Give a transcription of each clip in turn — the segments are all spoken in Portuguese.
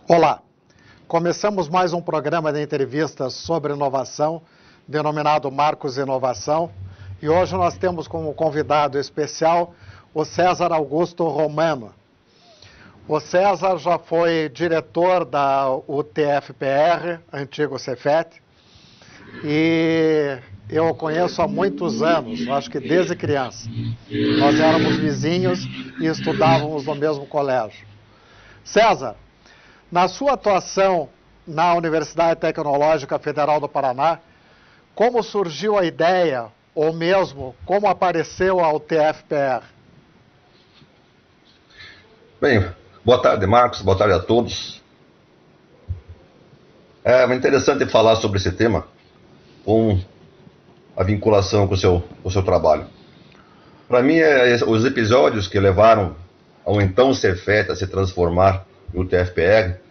Olá, começamos mais um programa de entrevistas sobre inovação, denominado Marcos Inovação, e hoje nós temos como convidado especial o César Augusto Romano. O César já foi diretor da UTFPR, antigo Cefet, e eu o conheço há muitos anos, acho que desde criança. Nós éramos vizinhos e estudávamos no mesmo colégio. César, na sua atuação na Universidade Tecnológica Federal do Paraná, como surgiu a ideia, ou mesmo como apareceu a UTFPR? Bem, boa tarde, Marcos, boa tarde a todos. É interessante falar sobre esse tema com a vinculação com o seu trabalho. Para mim, os episódios que levaram ao então Cefet a se transformar em UTFPR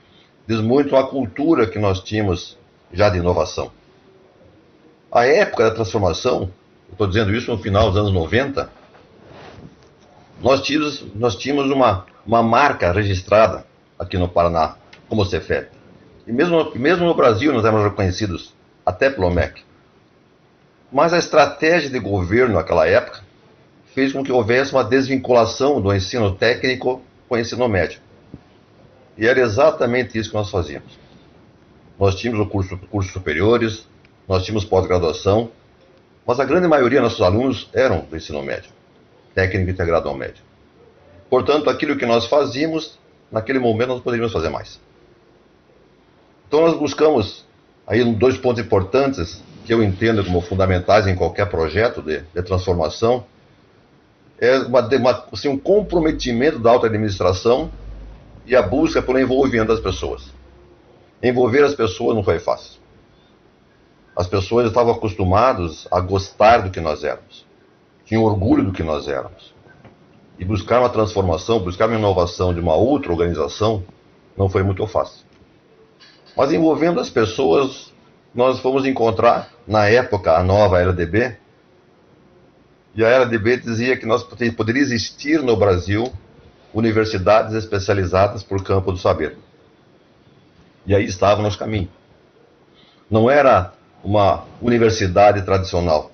diz muito a cultura que nós tínhamos já de inovação. A época da transformação, estou dizendo isso no final dos anos 90, nós tínhamos uma marca registrada aqui no Paraná, como Cefet. E mesmo no Brasil nós éramos reconhecidos, até pelo MEC. Mas a estratégia de governo naquela época fez com que houvesse uma desvinculação do ensino técnico com o ensino médio. E era exatamente isso que nós fazíamos. Nós tínhamos cursos superiores, nós tínhamos pós-graduação, mas a grande maioria dos nossos alunos eram do ensino médio, técnico integrado ao médio. Portanto, aquilo que nós fazíamos, naquele momento nós poderíamos fazer mais. Então nós buscamos aí dois pontos importantes que eu entendo como fundamentais em qualquer projeto de transformação. É um comprometimento da alta administração e a busca pelo envolvimento das pessoas. Envolver as pessoas não foi fácil. As pessoas estavam acostumadas a gostar do que nós éramos, tinham orgulho do que nós éramos. E buscar uma transformação, buscar uma inovação de uma outra organização não foi muito fácil. Mas envolvendo as pessoas, nós fomos encontrar, na época, a nova LDB, e a LDB dizia que poderia existir no Brasil universidades especializadas por campo do saber. E aí estava o nosso caminho. Não era uma universidade tradicional,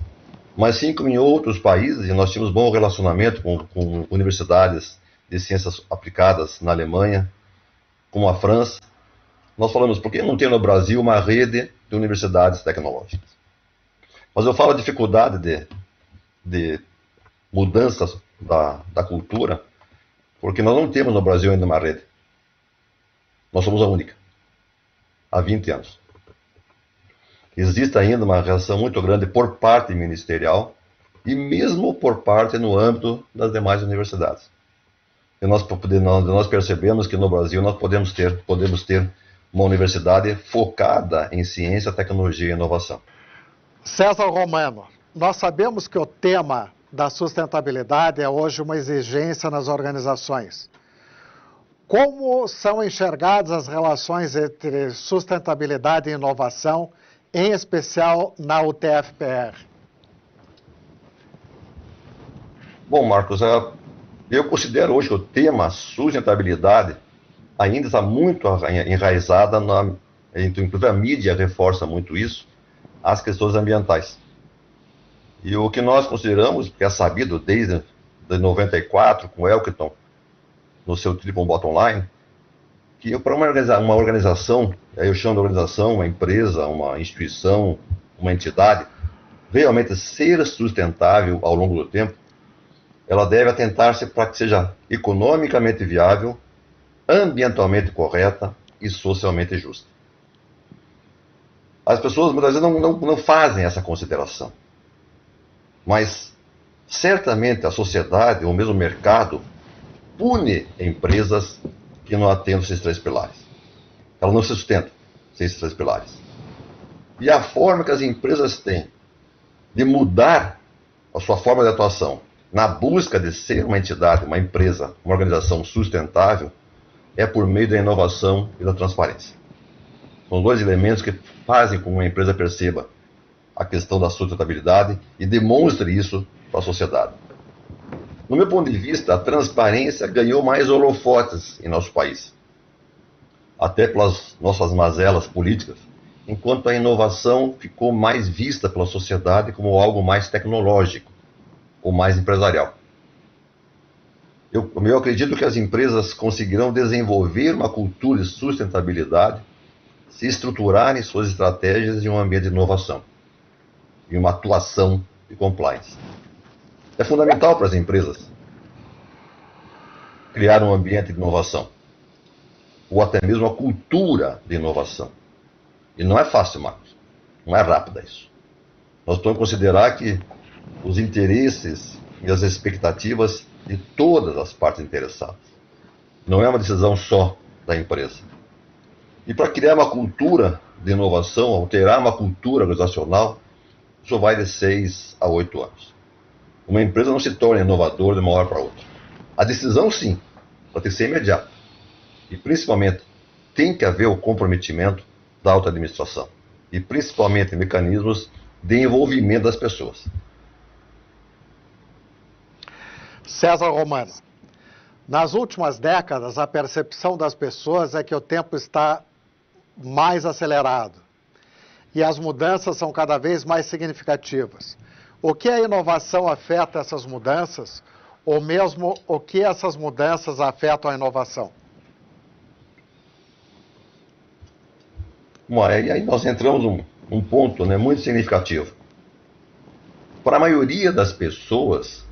mas sim como em outros países, e nós tínhamos bom relacionamento com universidades de ciências aplicadas na Alemanha, como a França. Nós falamos, por que não tem no Brasil uma rede de universidades tecnológicas? Mas eu falo a dificuldade de mudanças da cultura, porque nós não temos no Brasil ainda uma rede. Nós somos a única, há 20 anos. Existe ainda uma reação muito grande por parte ministerial e mesmo por parte no âmbito das demais universidades. E nós percebemos que no Brasil nós podemos ter uma universidade focada em ciência, tecnologia e inovação. César Romano, nós sabemos que o tema da sustentabilidade é hoje uma exigência nas organizações. Como são enxergadas as relações entre sustentabilidade e inovação, em especial na UTFPR? Bom, Marcos, eu considero hoje que o tema sustentabilidade ainda está muito enraizada, inclusive a mídia reforça muito isso, as questões ambientais. E o que nós consideramos, que é sabido desde 94, com o Elkton, no seu Triple Bottom Line, que para uma organização, eu chamo de organização, uma empresa, uma instituição, uma entidade, realmente ser sustentável ao longo do tempo, ela deve atentar-se para que seja economicamente viável, ambientalmente correta e socialmente justa. As pessoas muitas vezes não fazem essa consideração. Mas, certamente, a sociedade, ou mesmo o mercado, pune empresas que não atendem esses três pilares. Elas não se sustentam sem esses três pilares. E a forma que as empresas têm de mudar a sua forma de atuação na busca de ser uma entidade, uma empresa, uma organização sustentável, é por meio da inovação e da transparência. São dois elementos que fazem com que uma empresa perceba a questão da sustentabilidade e demonstre isso para a sociedade. No meu ponto de vista, a transparência ganhou mais holofotes em nosso país. até pelas nossas mazelas políticas, enquanto a inovação ficou mais vista pela sociedade como algo mais tecnológico ou mais empresarial. Eu acredito que as empresas conseguirão desenvolver uma cultura de sustentabilidade se estruturarem suas estratégias em um ambiente de inovação e uma atuação de compliance. É fundamental para as empresas criar um ambiente de inovação, ou até mesmo a cultura de inovação. E não é fácil, Marcos. Não é rápida isso. Nós temos que considerar que os interesses e as expectativas de todas as partes interessadas. Não é uma decisão só da empresa. E para criar uma cultura de inovação, alterar uma cultura organizacional, isso vai de 6 a 8 anos. Uma empresa não se torna inovadora de uma hora para outra. A decisão, sim, vai ter que ser imediata. E, principalmente, tem que haver o comprometimento da alta administração. E, principalmente, mecanismos de envolvimento das pessoas. César Romano, nas últimas décadas, a percepção das pessoas é que o tempo está mais acelerado e as mudanças são cada vez mais significativas. O que a inovação afeta essas mudanças, ou mesmo o que essas mudanças afetam a inovação? Bom, aí nós entramos num ponto, né, muito significativo. Para a maioria das pessoas,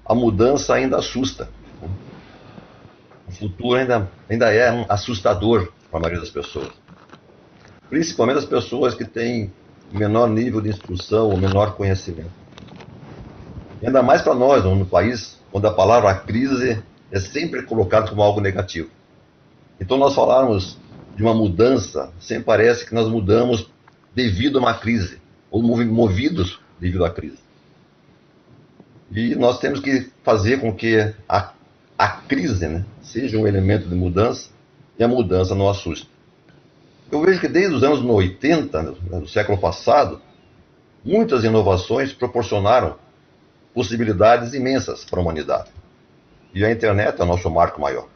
a mudança ainda assusta. O futuro ainda é assustador para a maioria das pessoas. Principalmente as pessoas que têm menor nível de instrução ou menor conhecimento. E ainda mais para nós, no país, onde a palavra crise é sempre colocada como algo negativo. Então, nós falarmos de uma mudança, sempre parece que nós mudamos devido a uma crise, ou movidos devido à crise. E nós temos que fazer com que a crise, né, seja um elemento de mudança e a mudança não assuste. Eu vejo que desde os anos 80, né, do século passado, muitas inovações proporcionaram possibilidades imensas para a humanidade. E a internet é o nosso marco maior.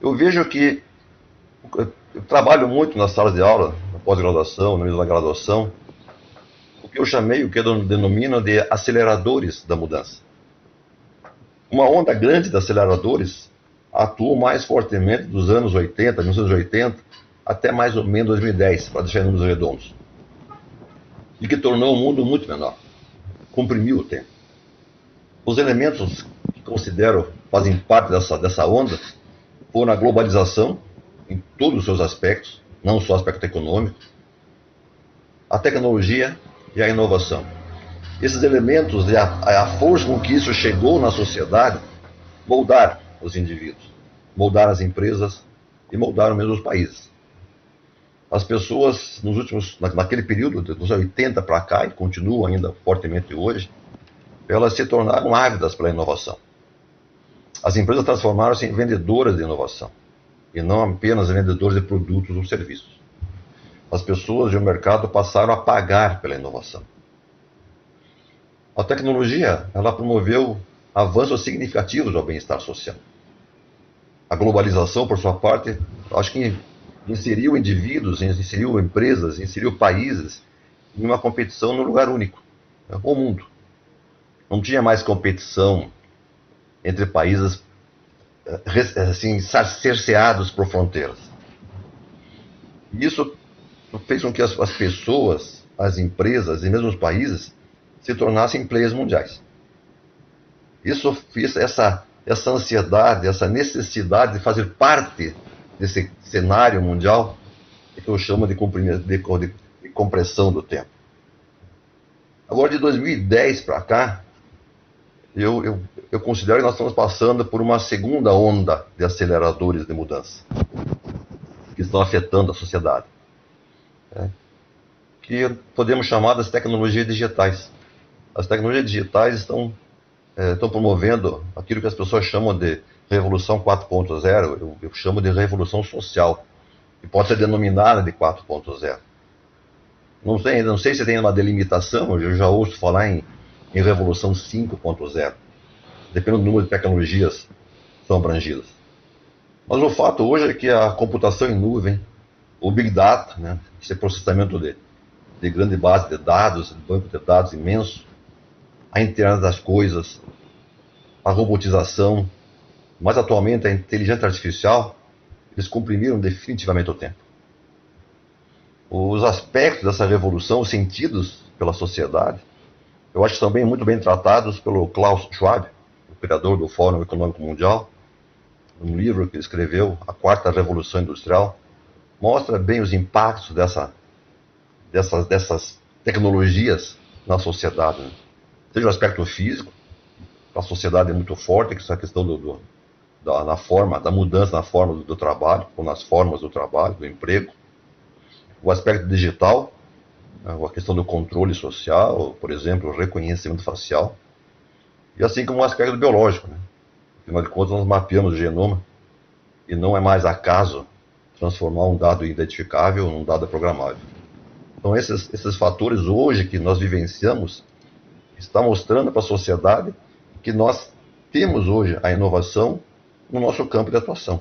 Eu vejo que eu trabalho muito nas salas de aula, na pós-graduação, no meio da graduação, o que eu chamei, o que eu denomino de aceleradores da mudança. Uma onda grande de aceleradores atuou mais fortemente dos anos 80, 1980, até mais ou menos 2010, para deixar números redondos. E que tornou o mundo muito menor. Comprimiu o tempo. Os elementos que considero fazem parte dessa onda foram a globalização, em todos os seus aspectos, não só o aspecto econômico, a tecnologia e a inovação. Esses elementos e a força com que isso chegou na sociedade moldaram os indivíduos, moldaram as empresas e moldaram mesmo os países. As pessoas, naquele período, dos 80 para cá, e continuam ainda fortemente hoje, elas se tornaram ávidas pela inovação. As empresas transformaram-se em vendedoras de inovação, e não apenas vendedores de produtos ou serviços. As pessoas e o mercado passaram a pagar pela inovação. A tecnologia, ela promoveu avanços significativos ao bem-estar social. A globalização, por sua parte, acho que inseriu indivíduos, inseriu empresas, inseriu países em uma competição num lugar único, o mundo. Não tinha mais competição entre países assim, cerceados por fronteiras. Isso fez com que as pessoas, as empresas e mesmo os países se tornassem players mundiais. Isso fez essa ansiedade, essa necessidade de fazer parte desse cenário mundial que eu chamo de compressão do tempo. Agora, de 2010 para cá, eu considero que nós estamos passando por uma segunda onda de aceleradores de mudança que estão afetando a sociedade, que podemos chamar das tecnologias digitais. As tecnologias digitais estão promovendo aquilo que as pessoas chamam de revolução 4.0, eu chamo de revolução social, que pode ser denominada de 4.0. Não sei se tem uma delimitação, eu já ouço falar em revolução 5.0, dependendo do número de tecnologias que são abrangidas. Mas o fato hoje é que a computação em nuvem, o Big Data, né, esse processamento de grande base de dados, banco de dados imenso, a internet das coisas, a robotização, mas atualmente a inteligência artificial, eles comprimiram definitivamente o tempo. Os aspectos dessa revolução, os sentidos pela sociedade, eu acho que são muito bem tratados pelo Klaus Schwab, o criador do Fórum Econômico Mundial, um livro que ele escreveu, A Quarta Revolução Industrial, mostra bem os impactos dessas tecnologias na sociedade. Né? Seja o aspecto físico, a sociedade é muito forte, que é a questão da mudança na forma do trabalho, ou nas formas do trabalho, do emprego. O aspecto digital, a questão do controle social, por exemplo, o reconhecimento facial. E assim como o aspecto biológico, né? Afinal de contas, nós mapeamos o genoma e não é mais acaso transformar um dado identificável num dado programável. Então, esses fatores hoje que nós vivenciamos estão mostrando para a sociedade que nós temos hoje a inovação no nosso campo de atuação.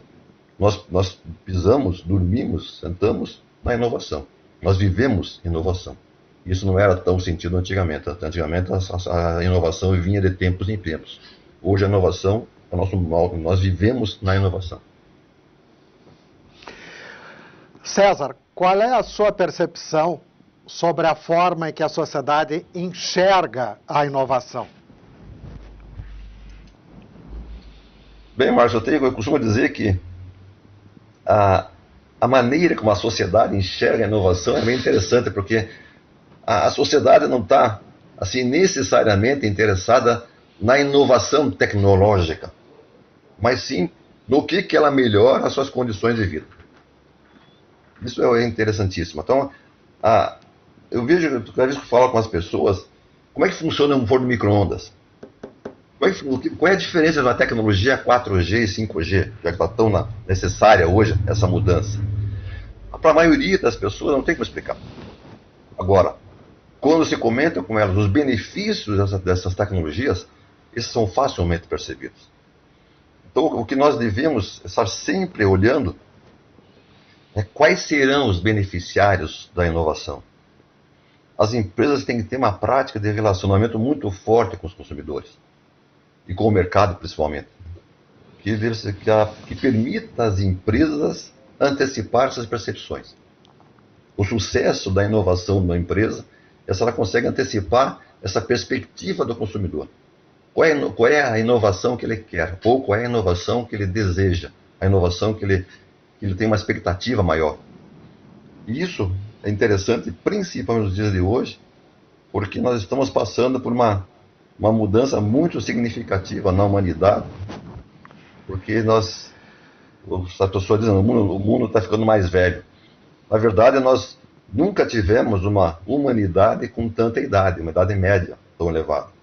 Nós pisamos, dormimos, sentamos na inovação. Nós vivemos inovação. Isso não era tão sentido antigamente. Antigamente a inovação vinha de tempos em tempos. Hoje a inovação é o nosso mal. Nós vivemos na inovação. César, qual é a sua percepção sobre a forma em que a sociedade enxerga a inovação? Bem, Márcio, eu costumo dizer que a maneira como a sociedade enxerga a inovação é bem interessante, porque a sociedade não está assim, necessariamente interessada na inovação tecnológica, mas sim no que ela melhora as suas condições de vida. Isso é interessantíssimo. Então, eu vejo, cada vez que eu falo com as pessoas, como é que funciona um forno de micro-ondas? Qual é a diferença de uma tecnologia 4G e 5G, já que está tão necessária hoje essa mudança? Para a maioria das pessoas não tem como explicar. Agora, quando se comenta com elas os benefícios dessas tecnologias, esses são facilmente percebidos. Então, o que nós devemos estar sempre olhando é quais serão os beneficiários da inovação. As empresas têm que ter uma prática de relacionamento muito forte com os consumidores e com o mercado, principalmente, que permita às empresas antecipar essas percepções. O sucesso da inovação de uma empresa é se ela consegue antecipar essa perspectiva do consumidor. Qual é a inovação que ele quer? Ou qual é a inovação que ele deseja? A inovação que ele tem uma expectativa maior. E isso é interessante, principalmente nos dias de hoje, porque nós estamos passando por uma mudança muito significativa na humanidade, porque as pessoas dizem, o mundo está ficando mais velho. Na verdade, nós nunca tivemos uma humanidade com tanta idade, uma idade média tão elevada.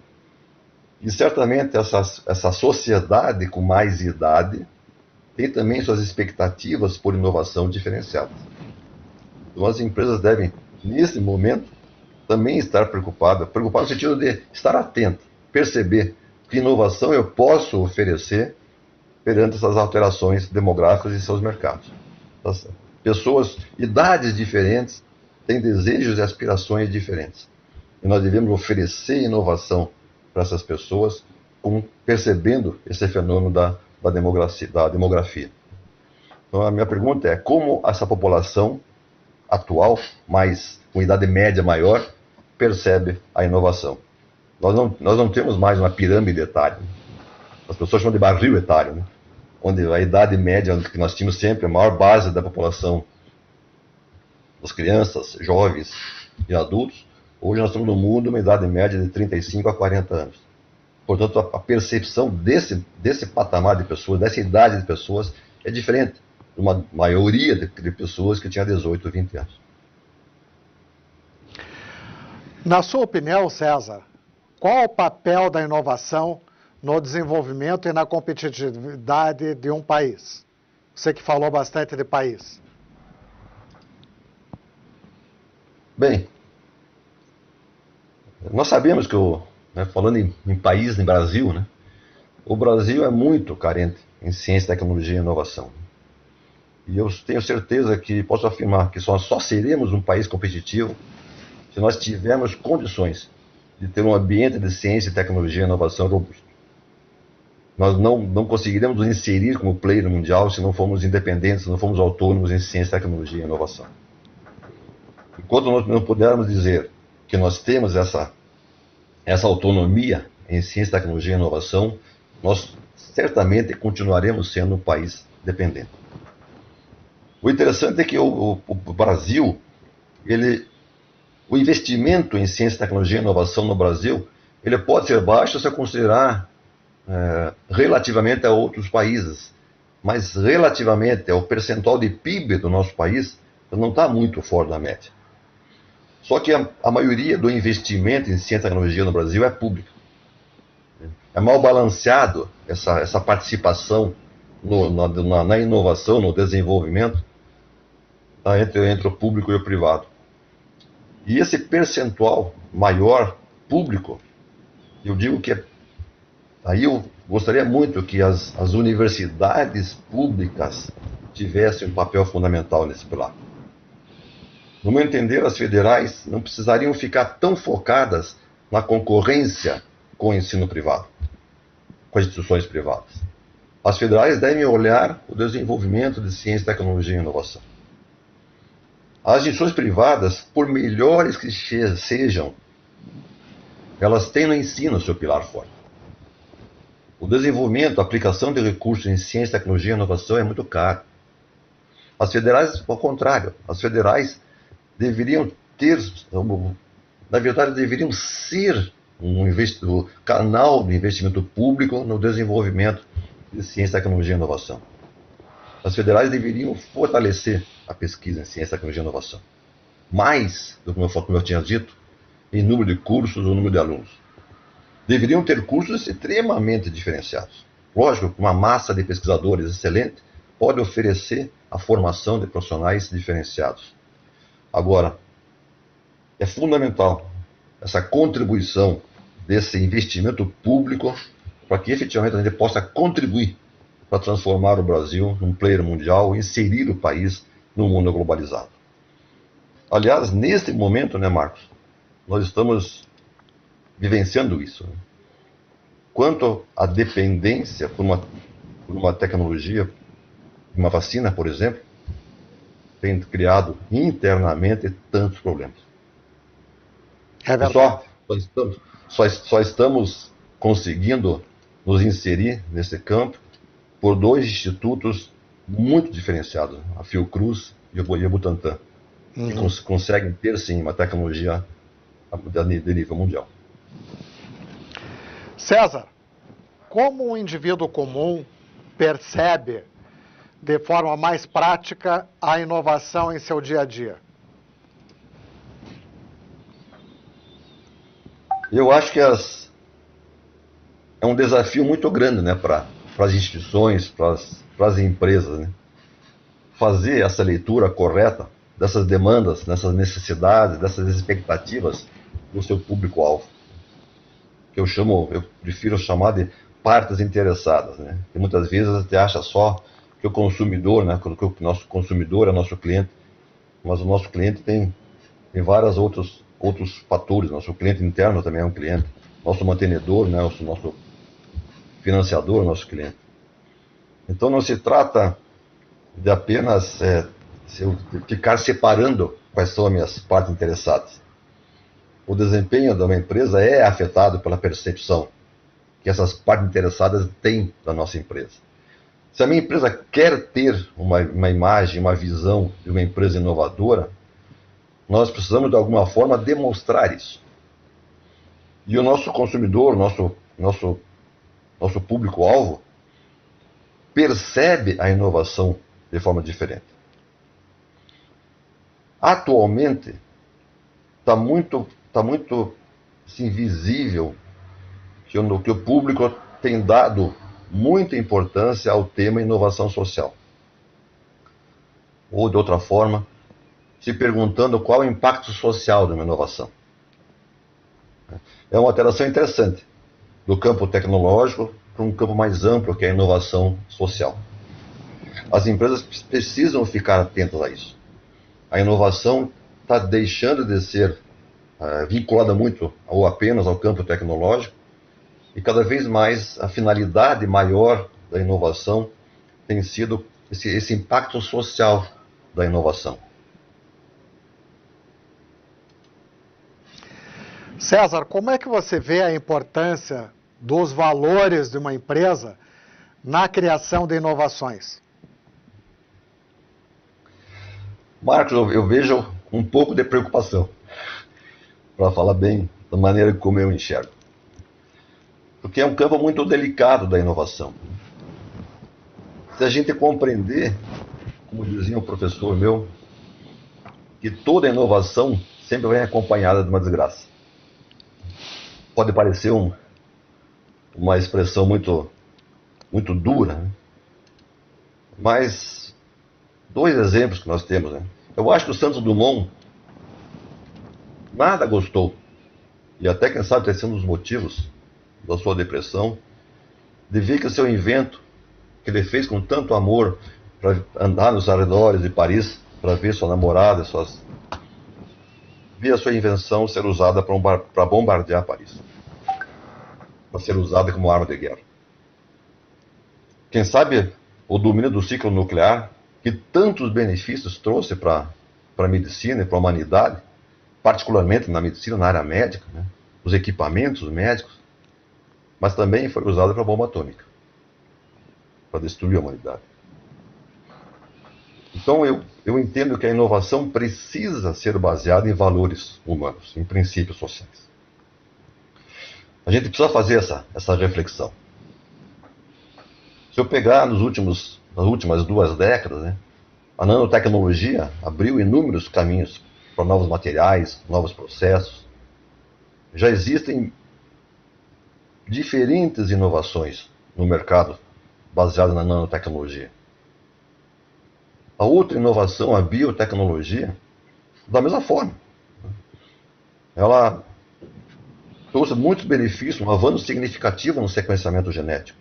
E certamente essa sociedade com mais idade tem também suas expectativas por inovação diferenciadas. Então as empresas devem, nesse momento, também estar preocupadas no sentido de estar atento, perceber que inovação eu posso oferecer perante essas alterações demográficas em seus mercados. As pessoas, idades diferentes, têm desejos e aspirações diferentes. E nós devemos oferecer inovação para essas pessoas, percebendo esse fenômeno da demografia. Então a minha pergunta é, como essa população atual, com idade média maior, percebe a inovação? Nós não temos mais uma pirâmide etária. As pessoas chamam de barril etário, né? Onde a idade média que nós tínhamos sempre, a maior base da população, das crianças, jovens e adultos, hoje nós estamos no mundo uma idade média de 35 a 40 anos. Portanto, a percepção desse patamar de pessoas, dessa idade de pessoas, é diferente de uma maioria de pessoas que tinha 18 ou 20 anos. Na sua opinião, César, qual o papel da inovação no desenvolvimento e na competitividade de um país? Você que falou bastante de país. Bem, nós sabemos que, falando em país, em Brasil, né, o Brasil é muito carente em ciência, tecnologia e inovação. E eu tenho certeza que posso afirmar que só seremos um país competitivo se nós tivermos condições de ter um ambiente de ciência, tecnologia e inovação robusto. Nós não conseguiremos nos inserir como player mundial se não formos independentes, se não formos autônomos em ciência, tecnologia e inovação. Enquanto nós não pudermos dizer que nós temos essa autonomia em ciência, tecnologia e inovação, nós certamente continuaremos sendo um país dependente. O interessante é que o Brasil, o investimento em ciência, tecnologia e inovação no Brasil, ele pode ser baixo se considerar relativamente a outros países, mas relativamente ao percentual de PIB do nosso país, não está muito fora da média. Só que a maioria do investimento em ciência e tecnologia no Brasil é pública. É mal balanceado essa participação na inovação, no desenvolvimento, entre o público e o privado. E esse percentual maior público, eu digo que aí eu gostaria muito que as universidades públicas tivessem um papel fundamental nesse pilar. No meu entender, as federais não precisariam ficar tão focadas na concorrência com o ensino privado, com as instituições privadas. As federais devem olhar o desenvolvimento de ciência, tecnologia e inovação. As instituições privadas, por melhores que sejam, elas têm no ensino seu pilar forte. O desenvolvimento, a aplicação de recursos em ciência, tecnologia e inovação é muito caro. As federais, ao contrário, as federais deveriam ter, na verdade, deveriam ser um canal de investimento público no desenvolvimento de ciência, tecnologia e inovação. As federais deveriam fortalecer a pesquisa em ciência, tecnologia e inovação. Mais do que eu tinha dito, em número de cursos ou número de alunos. Deveriam ter cursos extremamente diferenciados. Lógico que uma massa de pesquisadores excelente pode oferecer a formação de profissionais diferenciados. Agora, é fundamental essa contribuição desse investimento público para que efetivamente a gente possa contribuir para transformar o Brasil num player mundial e inserir o país no mundo globalizado. Aliás, neste momento, né, Marcos, nós estamos vivenciando isso. Quanto à dependência por uma tecnologia, uma vacina, por exemplo, tem criado internamente tantos problemas. É verdade. Só estamos conseguindo nos inserir nesse campo por dois institutos muito diferenciados, a Fiocruz e o Butantan, que conseguem ter, sim, uma tecnologia de nível mundial. César, como um indivíduo comum percebe de forma mais prática a inovação em seu dia a dia? Eu acho que é um desafio muito grande, né, para as instituições, para as empresas, né? Fazer essa leitura correta dessas demandas, dessas necessidades, dessas expectativas do seu público-alvo. Que eu prefiro chamar de partes interessadas, né? E muitas vezes a gente acha só que o consumidor, né, que o nosso consumidor é nosso cliente, mas o nosso cliente tem vários outros fatores. Nosso cliente interno também é um cliente, nosso mantenedor, né, o nosso financiador é nosso cliente. Então não se trata de apenas ficar separando quais são as minhas partes interessadas. O desempenho de uma empresa é afetado pela percepção que essas partes interessadas têm da nossa empresa. Se a minha empresa quer ter uma imagem, uma visão de uma empresa inovadora, nós precisamos de alguma forma demonstrar isso. E o nosso consumidor, nosso público-alvo, percebe a inovação de forma diferente. Atualmente, está muito assim, visível que o público tem dado muita importância ao tema inovação social. Ou, de outra forma, se perguntando qual é o impacto social de uma inovação. É uma alteração interessante do campo tecnológico para um campo mais amplo, que é a inovação social. As empresas precisam ficar atentas a isso. A inovação está deixando de ser vinculada muito ou apenas ao campo tecnológico, e cada vez mais a finalidade maior da inovação tem sido esse impacto social da inovação. César, como é que você vê a importância dos valores de uma empresa na criação de inovações? Marcos, eu vejo um pouco de preocupação, para falar bem da maneira como eu enxergo. Porque é um campo muito delicado da inovação. Se a gente compreender, como dizia um professor meu, que toda inovação sempre vem acompanhada de uma desgraça. Pode parecer uma expressão muito dura, né? Mas 2 exemplos que nós temos, né? Eu acho que o Santos Dumont nada gostou, e até quem sabe ter sido um dos motivos da sua depressão, de ver que o seu invento, que ele fez com tanto amor para andar nos arredores de Paris, para ver sua namorada, ver a sua invenção ser usada para bombardear Paris, para ser usada como arma de guerra. Quem sabe o domínio do ciclo nuclear, que tantos benefícios trouxe para a medicina e para a humanidade, particularmente na medicina, na área médica, né? Os equipamentos médicos, mas também foi usado para a bomba atômica, para destruir a humanidade. Então eu entendo que a inovação precisa ser baseada em valores humanos, em princípios sociais. A gente precisa fazer essa reflexão. Se eu pegar nas últimas 2 décadas, né, a nanotecnologia abriu inúmeros caminhos para novos materiais, novos processos. Já existem diferentes inovações no mercado baseadas na nanotecnologia. A outra inovação, a biotecnologia, da mesma forma. Ela trouxe muitos benefícios, um avanço significativo no sequenciamento genético.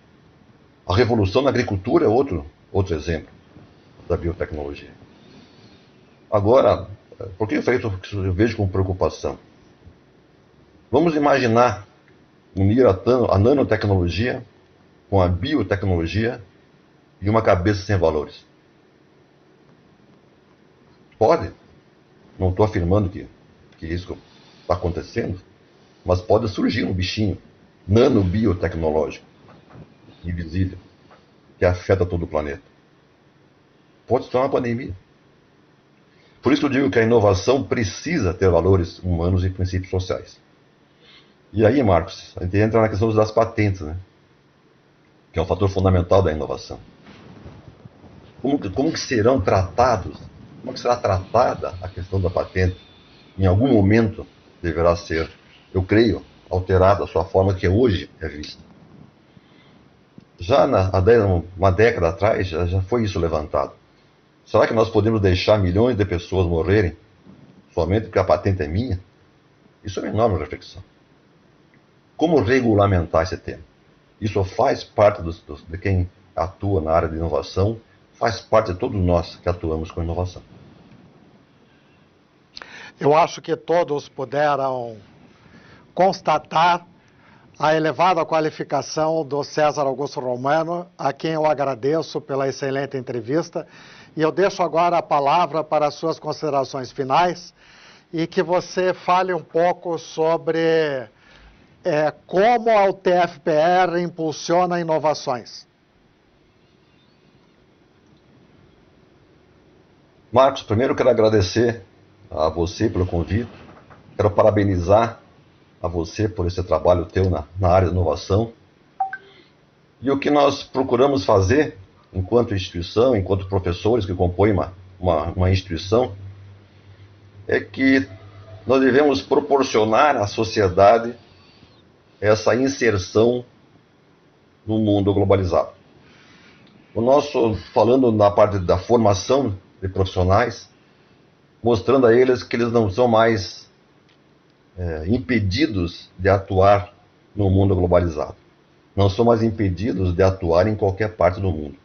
A revolução na agricultura é outro exemplo da biotecnologia. Agora, por que eu vejo com preocupação? Vamos imaginar unir a nanotecnologia com a biotecnologia e uma cabeça sem valores. Pode. Não estou afirmando que isso está acontecendo, mas pode surgir um bichinho nanobiotecnológico, invisível, que afeta todo o planeta. Pode se tornar uma pandemia. Por isso eu digo que a inovação precisa ter valores humanos e princípios sociais. E aí, Marcos, a gente entra na questão das patentes, né? Que é um fator fundamental da inovação. Como que serão tratados, como que será tratada a questão da patente? Em algum momento deverá ser, eu creio, alterada a sua forma que hoje é vista. Já uma década atrás já foi isso levantado. Será que nós podemos deixar milhões de pessoas morrerem somente porque a patente é minha? Isso é uma enorme reflexão. Como regulamentar esse tema? Isso faz parte de quem atua na área de inovação, faz parte de todos nós que atuamos com inovação. Eu acho que todos puderam constatar a elevada qualificação do César Augusto Romano, a quem eu agradeço pela excelente entrevista. E eu deixo agora a palavra para as suas considerações finais e que você fale um pouco sobre como a UTFPR impulsiona inovações. Marcos, primeiro eu quero agradecer a você pelo convite, quero parabenizar a você por esse trabalho teu na área de inovação. E o que nós procuramos fazer, enquanto instituição, enquanto professores que compõem uma instituição, é que nós devemos proporcionar à sociedade essa inserção no mundo globalizado. Falando na parte da formação de profissionais, mostrando a eles que eles não são mais impedidos de atuar no mundo globalizado. Não são mais impedidos de atuar em qualquer parte do mundo.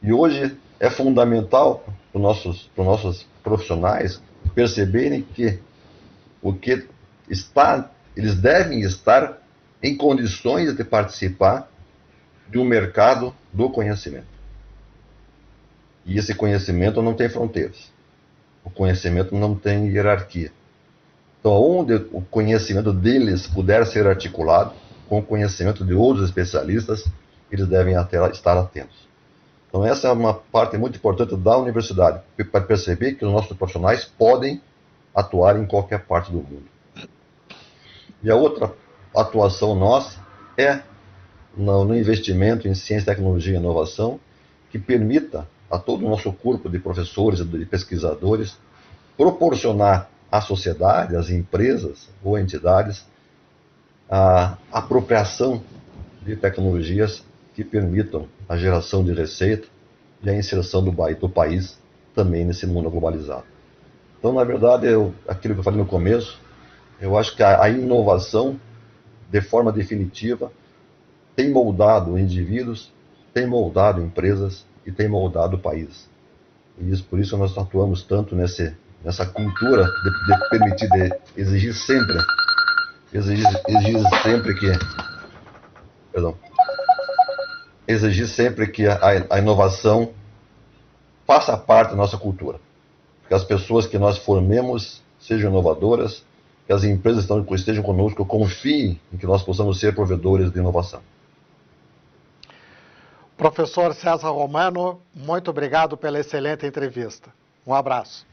E hoje é fundamental para os nossos profissionais perceberem que eles devem estar em condições de participar de um mercado do conhecimento. E esse conhecimento não tem fronteiras. O conhecimento não tem hierarquia. Então, onde o conhecimento deles puder ser articulado com o conhecimento de outros especialistas, eles devem estar atentos. Então, essa é uma parte muito importante da universidade, para perceber que os nossos profissionais podem atuar em qualquer parte do mundo. E a outra atuação nossa é no investimento em ciência, tecnologia e inovação, que permita a todo o nosso corpo de professores e de pesquisadores proporcionar à sociedade, às empresas ou entidades, a apropriação de tecnologias que permitam a geração de receita e a inserção do país também nesse mundo globalizado. Então, na verdade, aquilo que eu falei no começo, eu acho que a inovação, de forma definitiva, tem moldado indivíduos, tem moldado empresas e tem moldado países. E por isso nós atuamos tanto nessa cultura de permitir, de exigir sempre que a inovação faça parte da nossa cultura. Que as pessoas que nós formemos sejam inovadoras, que as empresas que estejam conosco confiem em que nós possamos ser provedores de inovação. Professor César Romano, muito obrigado pela excelente entrevista. Um abraço.